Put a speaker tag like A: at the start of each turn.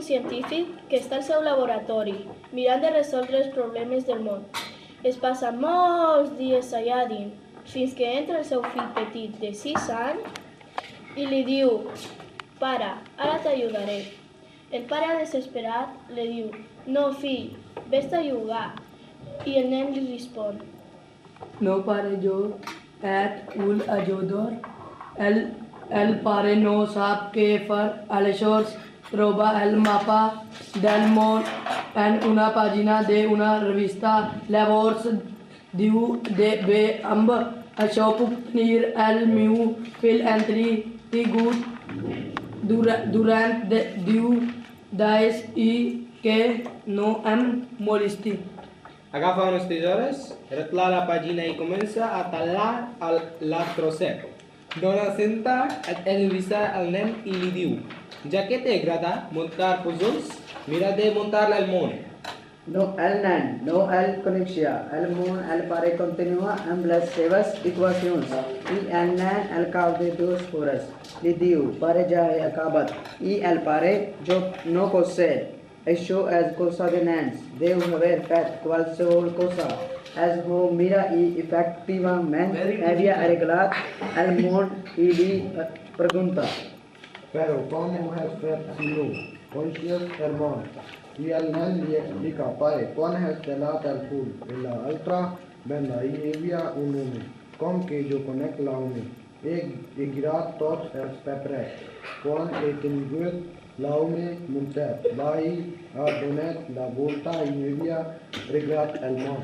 A: científic que està al seu laboratori, mirant de resoldre els problemes del món. Es passa molts dies allà dins, fins que entra el seu fill petit de 6 anys i li diu: «Pare, ara t'ajudaré». El pare desesperat li diu: «No, fill, vés-te a jugar». I el nen li respon:
B: No, pare, jo et vull ajudar. El pare no sap què fer, aleshores troba el mapa del món en una pàgina d'una revista. Llavors diu: bé, amb això puc tenir el meu fill entretingut durant 10 dies i que no em molesti.
C: Agafa unes tisores, retla la pàgina i comença a tallar l'astrocet. Dona cinta el visar al nen i li diu: ja que t'agrada muntar puzzles, mira de muntar el món.
D: No el nen, no el coneixia. El món el pare continua amb les seves equacions i el nen al cap de 2 hores li diu: pare, ja he acabat. I el pare: jo no ho sé. Això és cosa de nens. Deu haver fet qualsevol cosa. El ho mira i efectivament havia arreglat el món i li pregunta:
E: Pero com ho has fet si no coneixes el món? I el nen li explica: pare, quan has tallat el fil de l'altra banda hi havia un home. Com que jo conec l'home, he girat tots els paperets. Quan he tingut l'home muntat, vaig ha donat la volta i havia arreglat el món.